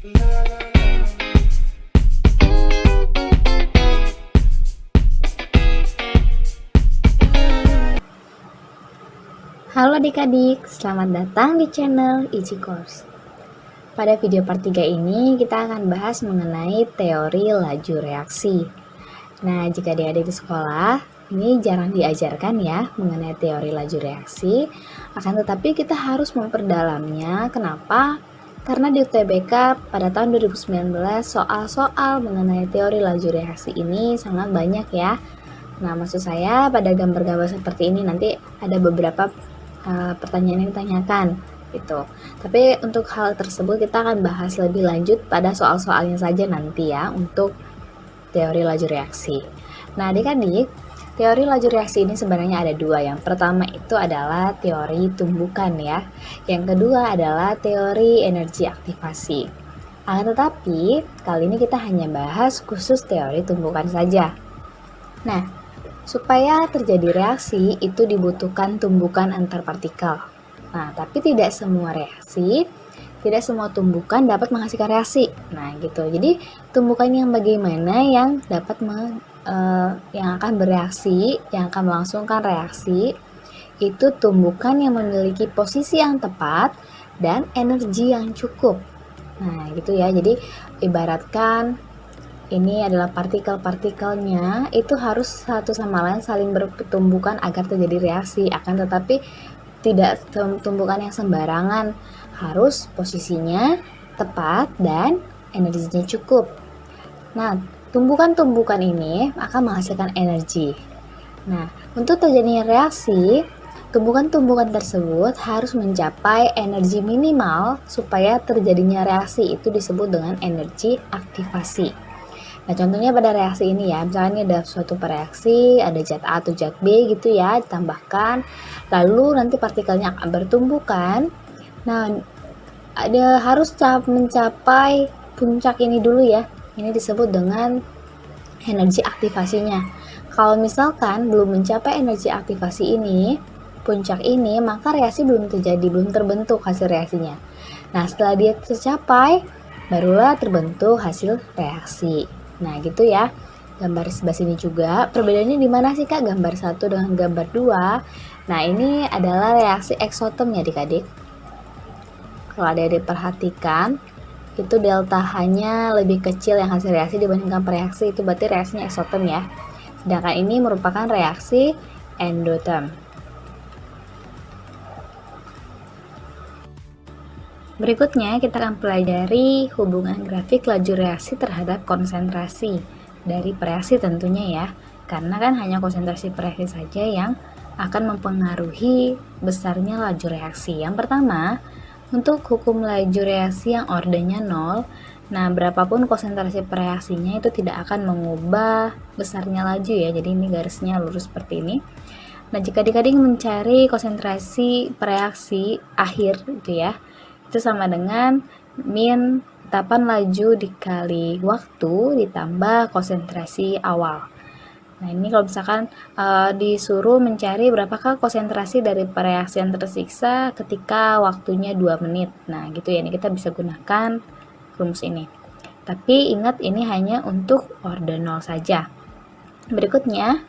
Halo adik-adik, selamat datang di channel Easy Course. Pada video part 3 ini kita akan bahas mengenai teori laju reaksi. Nah, jika adik-adik di sekolah, ini jarang diajarkan ya mengenai teori laju reaksi, akan tetapi kita harus memperdalamnya. Kenapa? Karena di UTBK pada tahun 2019 soal-soal mengenai teori laju reaksi ini sangat banyak ya. Nah, maksud saya pada gambar-gambar seperti ini nanti ada beberapa pertanyaan yang ditanyakan gitu. Tapi untuk hal tersebut kita akan bahas lebih lanjut pada soal-soalnya saja nanti ya untuk teori laju reaksi. Nah, adik-adik, teori laju reaksi ini sebenarnya ada dua. Yang pertama itu adalah teori tumbukan ya. Yang kedua adalah teori energi aktivasi. Akan tetapi kali ini kita hanya bahas khusus teori tumbukan saja. Nah, supaya terjadi reaksi itu dibutuhkan tumbukan antar partikel. Nah, tapi tidak semua reaksi, tidak semua tumbukan dapat menghasilkan reaksi. Nah, gitu. Jadi, tumbukan yang bagaimana yang dapat yang akan bereaksi, yang akan melangsungkan reaksi, itu tumbukan yang memiliki posisi yang tepat dan energi yang cukup. Nah, gitu ya. Jadi, ibaratkan ini adalah partikel-partikelnya itu harus satu sama lain saling bertumbukan agar terjadi reaksi. Akan tetapi tidak tumbukan yang sembarangan, harus posisinya tepat dan energinya cukup. Nah, tumbukan-tumbukan ini akan menghasilkan energi. Nah, untuk terjadinya reaksi, tumbukan-tumbukan tersebut harus mencapai energi minimal supaya terjadinya reaksi itu disebut dengan energi aktivasi. Nah, contohnya pada reaksi ini ya, misalnya ada suatu reaksi, ada zat A atau zat B gitu ya, ditambahkan, lalu nanti partikelnya akan bertumbukan. Nah, harus mencapai puncak ini dulu ya, ini disebut dengan energi aktivasinya. Kalau misalkan belum mencapai energi aktivasi ini, puncak ini, maka reaksi belum terjadi, belum terbentuk hasil reaksinya. Nah, setelah dia tercapai, barulah terbentuk hasil reaksi. Nah, gitu ya. Gambar sebelah sini juga. Perbedaannya di mana sih Kak gambar 1 dengan gambar 2? Nah, ini adalah reaksi eksoterm ya adik-adik. Kalau adik-adik perhatikan, itu delta H-nya lebih kecil yang hasil reaksi dibandingkan pereaksi, itu berarti reaksinya eksoterm ya. Sedangkan ini merupakan reaksi endoterm. Berikutnya kita akan pelajari hubungan grafik laju reaksi terhadap konsentrasi dari pereaksi tentunya ya, karena kan hanya konsentrasi pereaksi saja yang akan mempengaruhi besarnya laju reaksi. Yang pertama, untuk hukum laju reaksi yang ordernya 0, nah berapapun konsentrasi pereaksinya itu tidak akan mengubah besarnya laju ya, jadi ini garisnya lurus seperti ini. Nah, jika adik-adik mencari konsentrasi pereaksi akhir gitu ya, itu sama dengan min etapan laju dikali waktu ditambah konsentrasi awal. Nah, ini kalau misalkan disuruh mencari berapakah konsentrasi dari pereaksi yang tersiksa ketika waktunya 2 menit. Nah, gitu ya, ini kita bisa gunakan rumus ini. Tapi ingat ini hanya untuk order 0 saja. Berikutnya,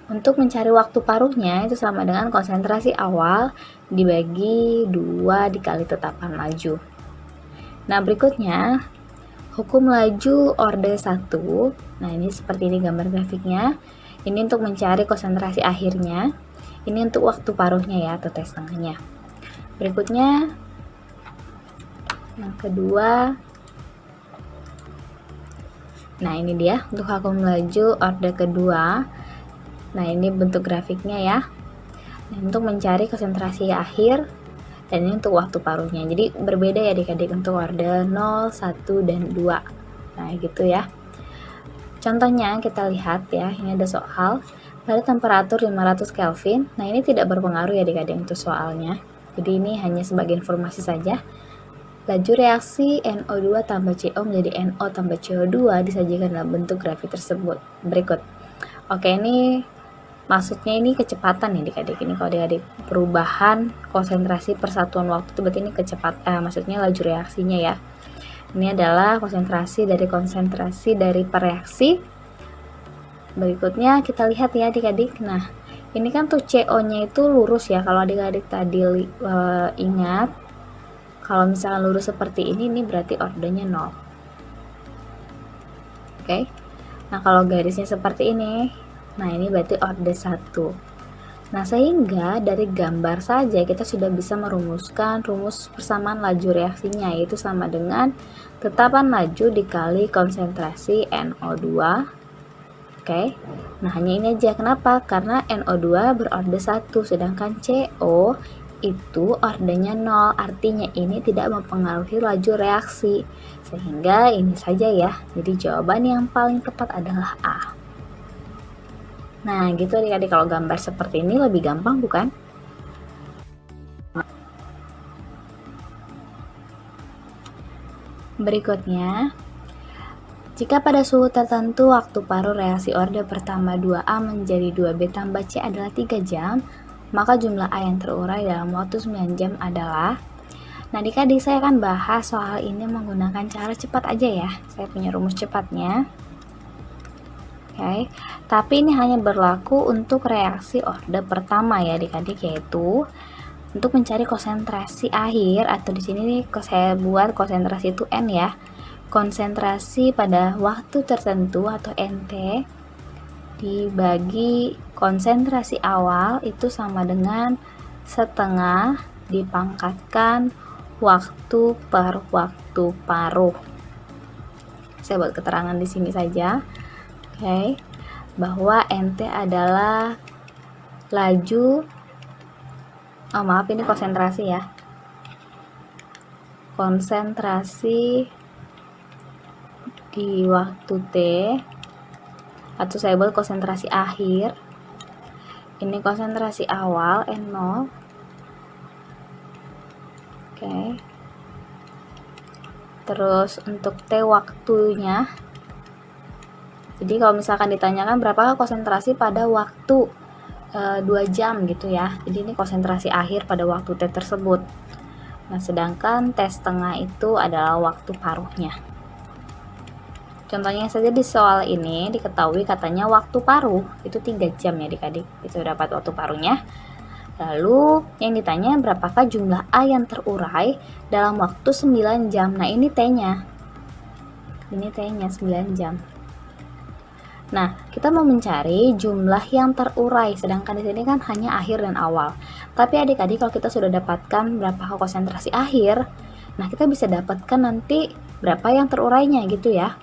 untuk mencari waktu paruhnya itu sama dengan konsentrasi awal dibagi 2 dikali tetapan laju. Nah, berikutnya hukum laju order 1. Nah, ini seperti ini gambar grafiknya. Ini untuk mencari konsentrasi akhirnya. Ini untuk waktu paruhnya ya atau T setengahnya. Berikutnya yang kedua. Nah, ini dia untuk hukum laju order kedua. Nah, ini bentuk grafiknya ya. Nah, untuk mencari konsentrasi akhir dan ini untuk waktu paruhnya. Jadi berbeda ya adik-adik untuk order 0, 1, dan 2. Nah, gitu ya. Contohnya kita lihat ya, ini ada soal pada temperatur 500 Kelvin. Nah, ini tidak berpengaruh ya adik-adik untuk soalnya. Jadi ini hanya sebagai informasi saja. Laju reaksi NO2 tambah CO menjadi NO tambah CO2 disajikan dalam bentuk grafik tersebut. Berikut. Oke, ini maksudnya ini kecepatan nih adik-adik. Ini kalau adik-adik perubahan konsentrasi persatuan waktu itu berarti ini kecepatan, maksudnya laju reaksinya ya. Ini adalah konsentrasi dari pereaksi. Berikutnya kita lihat ya adik-adik. Nah, ini kan tuh CO-nya itu lurus ya. Kalau adik-adik tadi ingat, kalau misalkan lurus seperti ini berarti ordenya 0. Oke. Nah, kalau garisnya seperti ini, nah ini berarti orde 1. Nah, sehingga dari gambar saja kita sudah bisa merumuskan rumus persamaan laju reaksinya, yaitu sama dengan tetapan laju dikali konsentrasi NO2. Oke. Nah, hanya ini aja. Kenapa? Karena NO2 berorde 1, sedangkan CO itu ordenya 0. Artinya ini tidak mempengaruhi laju reaksi. Sehingga ini saja ya. Jadi jawaban yang paling tepat adalah A. Nah, gitu adik-adik, kalau gambar seperti ini lebih gampang bukan? Berikutnya, jika pada suhu tertentu waktu paruh reaksi orde pertama 2A menjadi 2B tambah C adalah 3 jam, maka jumlah A yang terurai dalam waktu 9 jam adalah. Nah, adik-adik, saya akan bahas soal ini menggunakan cara cepat aja ya. Saya punya rumus cepatnya. Oke, tapi ini hanya berlaku untuk reaksi orde pertama ya adik-adik, yaitu untuk mencari konsentrasi akhir, atau di sini nih saya buat konsentrasi itu N ya. Konsentrasi pada waktu tertentu atau NT dibagi konsentrasi awal itu sama dengan setengah dipangkatkan waktu per waktu paruh. Saya buat keterangan di sini saja. Oke, bahwa NT adalah laju, maaf ini konsentrasi ya, konsentrasi di waktu T, atau saya buat konsentrasi akhir, ini konsentrasi awal N0. Oke, terus untuk T waktunya, jadi kalau misalkan ditanyakan berapakah konsentrasi pada waktu 2 jam gitu ya. Jadi ini konsentrasi akhir pada waktu T tersebut. Nah, sedangkan T setengah itu adalah waktu paruhnya. Contohnya saja di soal ini diketahui katanya waktu paruh itu 3 jam ya adik-adik. Itu dapat waktu paruhnya. Lalu yang ditanya berapakah jumlah A yang terurai dalam waktu 9 jam. Nah, ini T-nya. Ini T-nya 9 jam. Nah, kita mau mencari jumlah yang terurai, sedangkan di sini kan hanya akhir dan awal. Tapi adik-adik, kalau kita sudah dapatkan berapa konsentrasi akhir, nah kita bisa dapatkan nanti berapa yang terurainya gitu ya.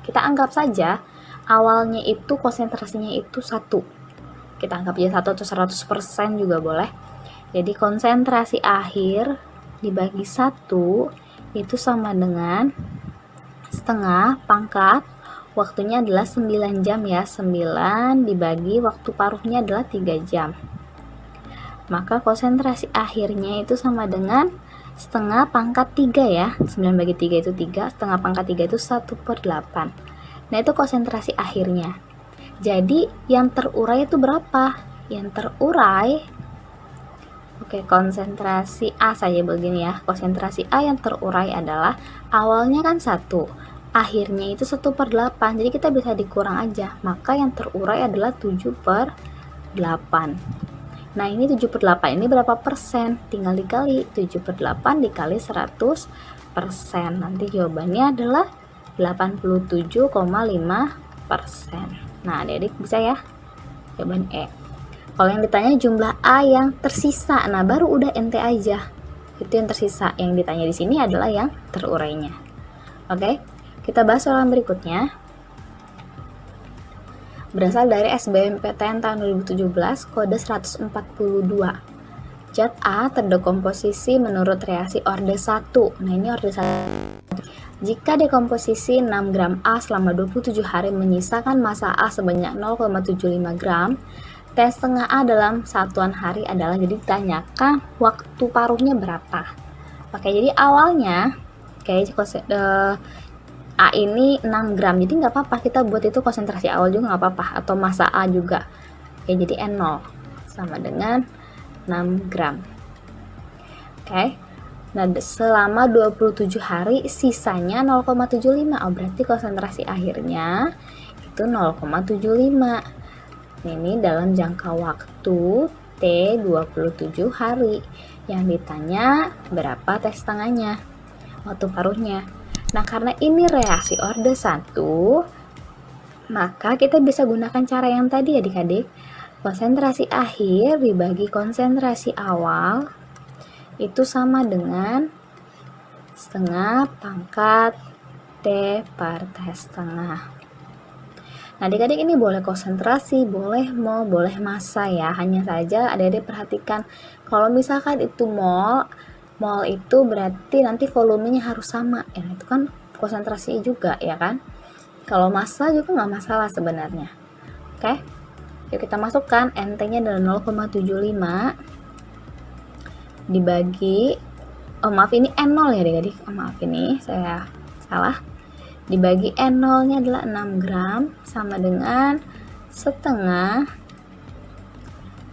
Kita anggap saja awalnya itu konsentrasinya itu 1. Kita anggap aja 1 atau 100% juga boleh. Jadi konsentrasi akhir dibagi 1 itu sama dengan setengah pangkat waktunya adalah 9 jam ya. 9 dibagi waktu paruhnya adalah 3 jam. Maka konsentrasi akhirnya itu sama dengan setengah pangkat 3 ya. 9 bagi 3 itu 3, setengah pangkat 3 itu 1/8. Nah, itu konsentrasi akhirnya. Jadi yang terurai itu berapa? Yang terurai, oke, konsentrasi A saja begini ya. Konsentrasi A yang terurai adalah awalnya kan 1, akhirnya itu 1/8, jadi kita bisa dikurang aja, maka yang terurai adalah 7/8. Nah, ini 7/8 ini berapa persen? Tinggal dikali 7/8 dikali 100%. Nanti jawabannya adalah 87,5%. Nah, adik-adik bisa ya, jawaban E. Kalau yang ditanya jumlah A yang tersisa, nah baru udah NT aja, itu yang tersisa. Yang ditanya di sini adalah yang terurainya. Oke, kita bahas soal berikutnya. Berasal dari SBMPTN tahun 2017, kode 142. Zat A terdekomposisi menurut reaksi orde 1. Nah, ini orde 1. Jika dekomposisi 6 gram A selama 27 hari menyisakan massa A sebanyak 0,75 gram, T setengah A dalam satuan hari adalah, jadi ditanyakan waktu paruhnya berapa. Oke, jadi awalnya A ini 6 gram, jadi nggak apa-apa kita buat itu konsentrasi awal juga nggak apa-apa, atau massa A juga. Oke, jadi N0 sama dengan 6 gram. Oke, Nah, selama 27 hari sisanya 0,75. Oh, berarti konsentrasi akhirnya itu 0,75. Ini dalam jangka waktu T 27 hari. Yang ditanya berapa T setengahnya, waktu paruhnya. Nah, karena ini reaksi orde 1, maka kita bisa gunakan cara yang tadi adik-adik. Konsentrasi akhir dibagi konsentrasi awal itu sama dengan setengah pangkat T per T setengah. Nah, adik-adik ini boleh konsentrasi, boleh mol, boleh massa ya. Hanya saja adik-adik perhatikan kalau misalkan itu mol itu berarti nanti volumenya harus sama. Ya, itu kan konsentrasi juga ya kan. Kalau massa juga nggak masalah sebenarnya. Oke. Yuk kita masukkan, NT-nya adalah 0,75 dibagi, maaf ini N0 ya adik-adik, maaf ini saya salah, dibagi N0 nya adalah 6 gram sama dengan setengah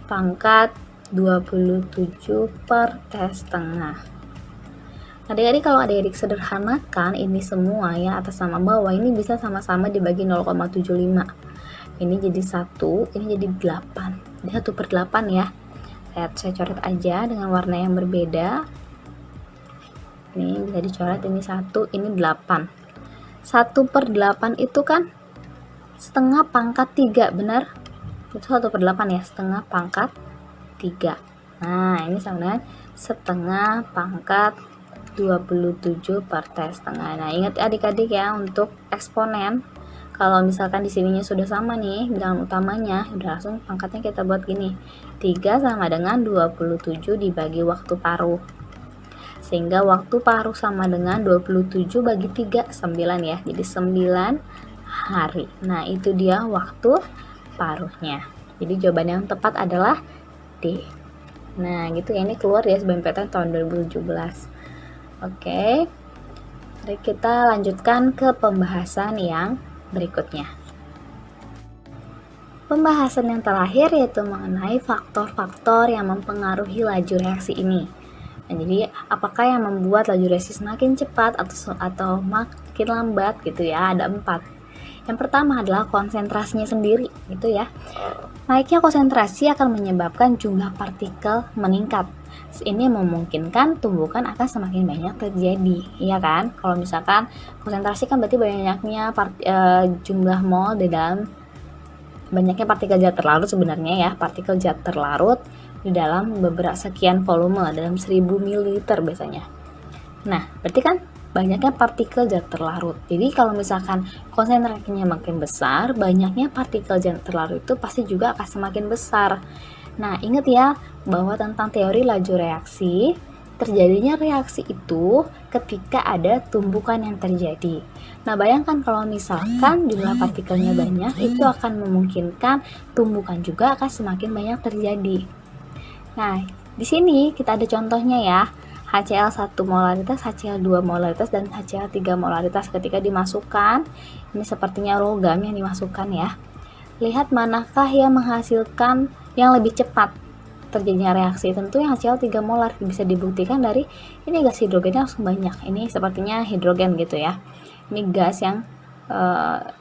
pangkat 27 per T setengah. Adik-adik kalau adik-adik sederhanakan ini semua ya, atas sama bawah ini bisa sama-sama dibagi 0,75. Ini jadi 1, ini jadi 8. Jadi 1/8 ya. Saya coret aja dengan warna yang berbeda. Ini bisa dicoret, ini 1, ini 8. 1/8 itu kan setengah pangkat 3, benar? Itu 1/8 ya, setengah pangkat 3. Nah, ini sama dengan setengah pangkat 27 per T setengah. Nah, ingat adik-adik ya, untuk eksponen kalau misalkan di sininya sudah sama nih bilangan utamanya, udah langsung pangkatnya kita buat gini. 3 sama dengan 27 dibagi waktu paruh. Sehingga waktu paruh sama dengan 27 bagi 3, 9 ya. Jadi 9 hari. Nah, itu dia waktu paruhnya. Jadi jawaban yang tepat adalah D. Nah, gitu ya, ini keluar ya SBMPTN tahun 2017. Oke. Mari kita lanjutkan ke pembahasan yang berikutnya. Pembahasan yang terakhir yaitu mengenai faktor-faktor yang mempengaruhi laju reaksi ini. Nah, jadi apakah yang membuat laju reaksi semakin cepat atau makin lambat gitu ya? Ada 4. Yang pertama adalah konsentrasinya sendiri gitu ya. Naiknya konsentrasi akan menyebabkan jumlah partikel meningkat. Ini memungkinkan tumbukan akan semakin banyak terjadi, ya kan? Kalau misalkan konsentrasi kan berarti banyaknya jumlah mol di dalam banyaknya partikel zat terlarut sebenarnya ya, partikel zat terlarut di dalam beberapa sekian volume dalam 1000 ml biasanya. Nah, berarti kan banyaknya partikel zat terlarut. Jadi kalau misalkan konsentrasinya makin besar, banyaknya partikel zat terlarut itu pasti juga akan semakin besar. Nah, ingat ya bahwa tentang teori laju reaksi, terjadinya reaksi itu ketika ada tumbukan yang terjadi. Nah, bayangkan kalau misalkan jumlah partikelnya banyak, itu akan memungkinkan tumbukan juga akan semakin banyak terjadi. Nah, di sini kita ada contohnya ya. HCl 1 molaritas, HCl 2 molaritas, dan HCl 3 molaritas ketika dimasukkan. Ini sepertinya logam yang dimasukkan ya. Lihat manakah yang menghasilkan yang lebih cepat terjadinya reaksi. Tentu yang HCl 3 molar bisa dibuktikan dari ini gas hidrogennya langsung banyak. Ini sepertinya hidrogen gitu ya. Ini gas yang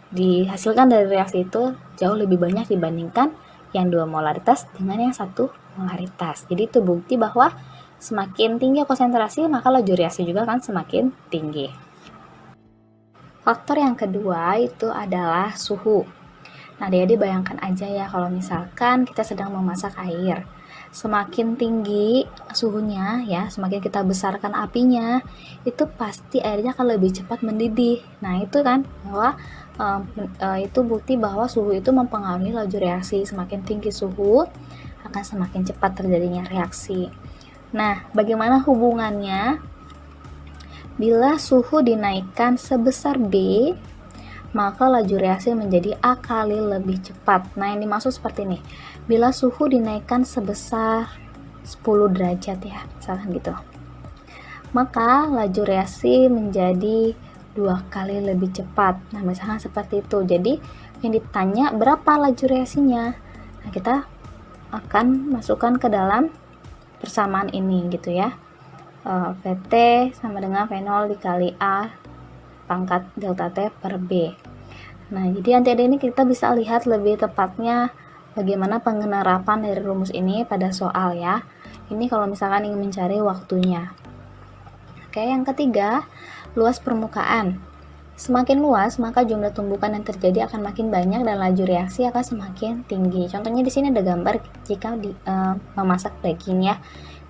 dihasilkan dari reaksi itu jauh lebih banyak dibandingkan yang 2 molaritas dengan yang 1 molaritas. Jadi itu bukti bahwa semakin tinggi konsentrasi maka laju reaksi juga kan semakin tinggi. Faktor yang kedua itu adalah suhu. Nah, adik-adik bayangkan aja ya kalau misalkan kita sedang memasak air. Semakin tinggi suhunya ya, semakin kita besarkan apinya, itu pasti airnya akan lebih cepat mendidih. Nah, itu kan bahwa itu bukti bahwa suhu itu mempengaruhi laju reaksi. Semakin tinggi suhu akan semakin cepat terjadinya reaksi. Nah, bagaimana hubungannya? Bila suhu dinaikkan sebesar B, maka laju reaksi menjadi A kali lebih cepat. Nah, ini dimaksud seperti ini. Bila suhu dinaikkan sebesar 10 derajat ya, misalkan gitu. Maka laju reaksi menjadi 2 kali lebih cepat. Nah, misalkan seperti itu. Jadi, yang ditanya berapa laju reaksinya? Nah, kita akan masukkan ke dalam persamaan ini gitu ya. VT sama dengan V0 dikali A pangkat delta T per B. Nah, jadi nanti ini kita bisa lihat lebih tepatnya bagaimana penerapan dari rumus ini pada soal ya. Ini kalau misalkan ingin mencari waktunya. Oke, yang ketiga, luas permukaan. Semakin luas, maka jumlah tumbukan yang terjadi akan makin banyak dan laju reaksi akan semakin tinggi. Contohnya di sini ada gambar jika memasak daging ya.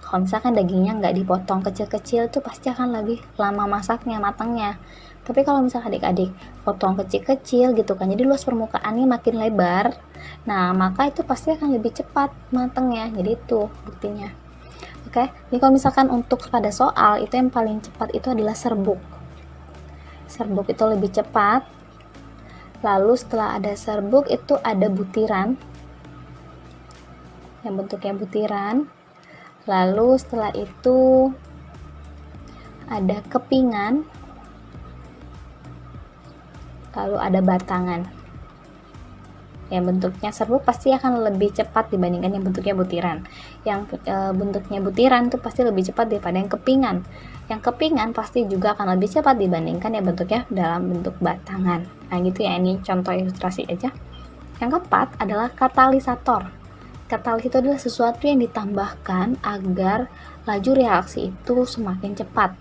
Kalau misalkan dagingnya nggak dipotong kecil-kecil, itu pasti akan lebih lama masaknya, matangnya. Tapi kalau misalkan adik-adik potong kecil-kecil gitu kan, jadi luas permukaannya makin lebar, nah maka itu pasti akan lebih cepat matangnya. Jadi itu buktinya. Oke, jadi kalau misalkan untuk pada soal, itu yang paling cepat itu adalah serbuk. Serbuk itu lebih cepat. Lalu setelah ada serbuk itu ada butiran, yang bentuknya butiran. Lalu setelah itu ada kepingan, lalu ada batangan. Yang bentuknya serbuk pasti akan lebih cepat dibandingkan yang bentuknya butiran. Yang bentuknya butiran itu pasti lebih cepat daripada yang kepingan. Yang kepingan pasti juga akan lebih cepat dibandingkan yang bentuknya dalam bentuk batangan. Nah gitu ya, ini contoh ilustrasi aja. Yang keempat adalah katalisator. Katalis itu adalah sesuatu yang ditambahkan agar laju reaksi itu semakin cepat.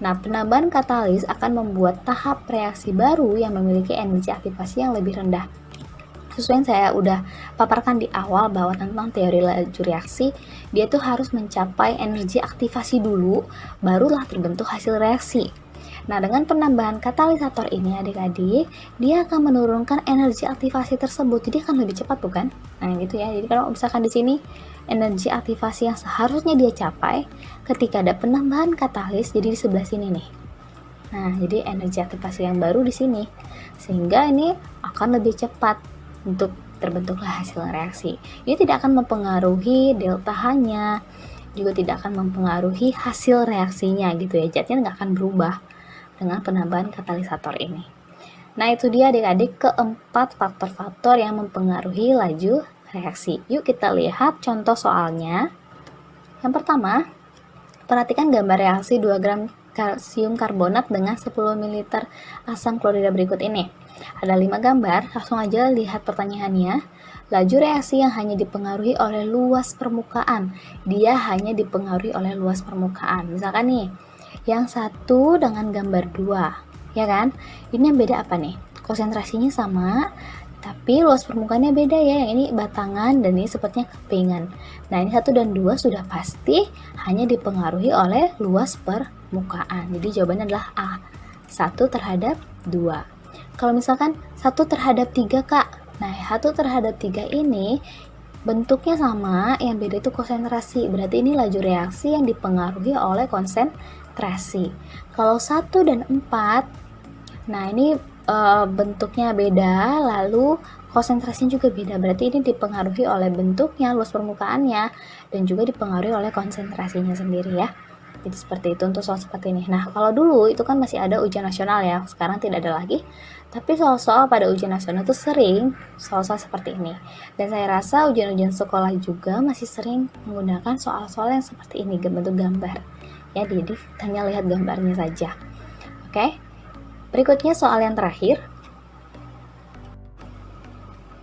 Nah, penambahan katalis akan membuat tahap reaksi baru yang memiliki energi aktivasi yang lebih rendah. Sesuai yang saya udah paparkan di awal bahwa tentang teori laju reaksi, dia tuh harus mencapai energi aktivasi dulu, barulah terbentuk hasil reaksi. Nah, dengan penambahan katalisator ini adik-adik, dia akan menurunkan energi aktivasi tersebut, jadi akan lebih cepat bukan? Nah, gitu ya. Jadi kalau misalkan di sini energi aktivasi yang seharusnya dia capai ketika ada penambahan katalis, jadi di sebelah sini nih. Nah, jadi energi aktivasi yang baru di sini, sehingga ini akan lebih cepat untuk terbentuklah hasil reaksi. Ini tidak akan mempengaruhi delta H-nya, juga tidak akan mempengaruhi hasil reaksinya gitu ya. Zatnya nggak akan berubah dengan penambahan katalisator ini. Nah, itu dia adik-adik keempat faktor-faktor yang mempengaruhi laju reaksi. Yuk kita lihat contoh soalnya. Yang pertama, perhatikan gambar reaksi 2 gram kalsium karbonat dengan 10 ml asam klorida berikut ini. Ada 5 gambar, langsung aja lihat pertanyaannya. Laju reaksi yang hanya dipengaruhi oleh luas permukaan. Dia hanya dipengaruhi oleh luas permukaan. Misalkan nih, yang satu dengan gambar 2, ya kan? Ini yang beda apa nih? Konsentrasinya sama, tapi luas permukaannya beda ya. Yang ini batangan dan ini sepertinya kepingan. Nah, ini 1 dan 2 sudah pasti hanya dipengaruhi oleh luas permukaan. Jadi jawabannya adalah A, 1 terhadap 2. Kalau misalkan 1 terhadap 3 Kak, nah 1 terhadap 3 ini bentuknya sama, yang beda itu konsentrasi. Berarti ini laju reaksi yang dipengaruhi oleh konsentrasi. Kalau 1 dan 4, nah ini bentuknya beda, lalu konsentrasinya juga beda. Berarti ini dipengaruhi oleh bentuknya, luas permukaannya, dan juga dipengaruhi oleh konsentrasinya sendiri ya. Jadi seperti itu untuk soal seperti ini. Nah, kalau dulu itu kan masih ada ujian nasional ya, sekarang tidak ada lagi. Tapi soal-soal pada ujian nasional itu sering soal-soal seperti ini. Dan saya rasa ujian-ujian sekolah juga masih sering menggunakan soal-soal yang seperti ini, bentuk gambar. Ya, jadi hanya lihat gambarnya saja. Oke. Berikutnya soal yang terakhir.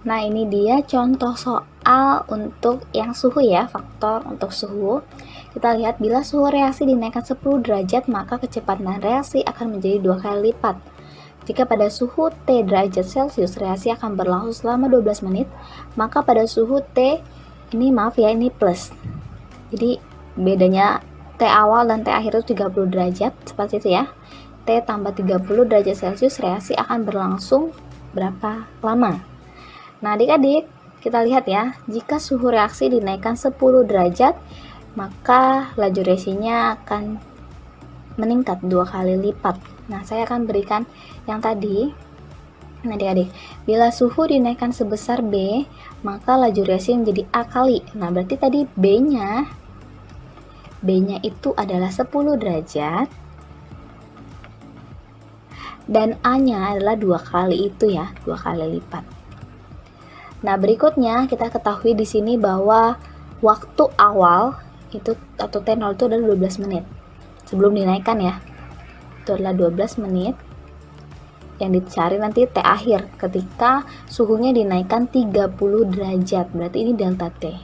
Nah, ini dia contoh soal untuk yang suhu ya, faktor untuk suhu. Kita lihat bila suhu reaksi dinaikkan 10 derajat, maka kecepatan reaksi akan menjadi 2 kali lipat. Jika pada suhu T derajat Celcius reaksi akan berlangsung selama 12 menit, maka pada suhu T ini ini plus. Jadi bedanya T awal dan T akhir itu 30 derajat, seperti itu ya. T tambah 30 derajat Celcius reaksi akan berlangsung berapa lama? Nah, adik-adik, kita lihat ya, jika suhu reaksi dinaikkan 10 derajat, maka laju reaksinya akan meningkat 2 kali lipat. Nah, saya akan berikan yang tadi. Nah, adik-adik, bila suhu dinaikkan sebesar B, maka laju reaksi menjadi A kali. Nah, berarti tadi B-nya itu adalah 10 derajat, dan A-nya adalah 2 kali itu ya, 2 kali lipat. Nah, berikutnya kita ketahui di sini bahwa waktu awal itu atau T0 itu adalah 12 menit. sebelum dinaikkan ya. Itu adalah 12 menit. Yang dicari nanti T akhir ketika suhunya dinaikkan 30 derajat. Berarti ini delta T.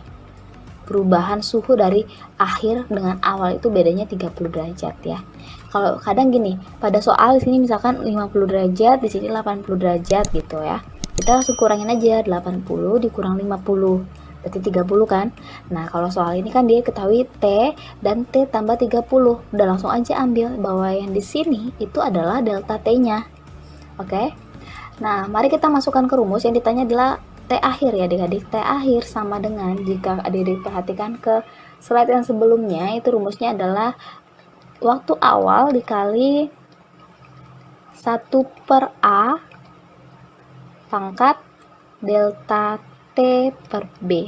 Perubahan suhu dari akhir dengan awal itu bedanya 30 derajat ya. Kalau kadang gini, pada soal di sini misalkan 50 derajat, di sini 80 derajat gitu ya. Kita langsung kurangin aja, 80 dikurang 50. Berarti 30 kan. Nah, kalau soal ini kan dia ketahui T dan T tambah 30. Udah langsung aja ambil bahwa yang di sini itu adalah delta T-nya. Oke. Nah, mari kita masukkan ke rumus. Yang ditanya adalah T akhir ya adik-adik. T akhir sama dengan, jika adik-adik perhatikan ke slide yang sebelumnya, itu rumusnya adalah waktu awal dikali 1/A pangkat delta T per B.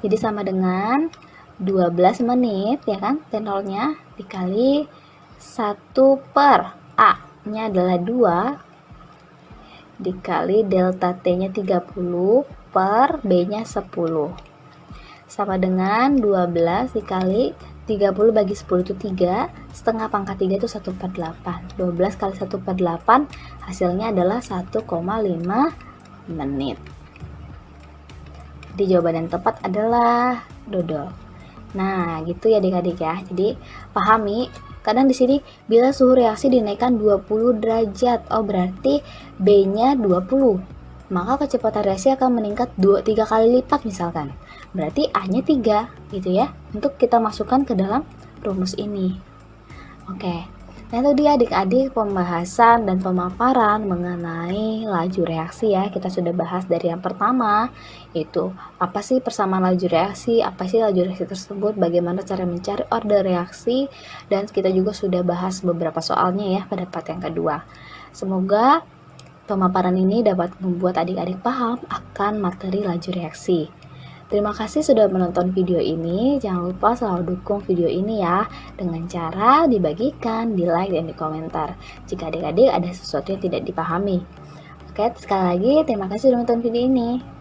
Jadi sama dengan 12 menit ya kan, T0 nya dikali 1/A nya adalah 2 dikali delta T nya 30 per B nya 10 sama dengan 12 dikali 30 bagi 10 itu 3, setengah pangkat 3 itu 1/8. 12 kali 1/8 hasilnya adalah 1,5 menit. Jadi jawaban yang tepat adalah dodol. Nah, gitu ya adik-adik ya. Jadi pahami, kadang di sini bila suhu reaksi dinaikkan 20 derajat, oh berarti B-nya 20. Maka kecepatan reaksi akan meningkat 3 kali lipat misalkan. Berarti A-nya 3 gitu ya. Untuk kita masukkan ke dalam rumus ini. Oke. Nah, itu dia adik-adik pembahasan dan pemaparan mengenai laju reaksi ya. Kita sudah bahas dari yang pertama, yaitu apa sih persamaan laju reaksi, apa sih laju reaksi tersebut, bagaimana cara mencari order reaksi, dan kita juga sudah bahas beberapa soalnya ya pada part yang kedua. Semoga pemaparan ini dapat membuat adik-adik paham akan materi laju reaksi. Terima kasih sudah menonton video ini. Jangan lupa selalu dukung video ini ya dengan cara dibagikan, di like, dan di komentar jika adik-adik ada sesuatu yang tidak dipahami. Oke, sekali lagi terima kasih sudah menonton video ini.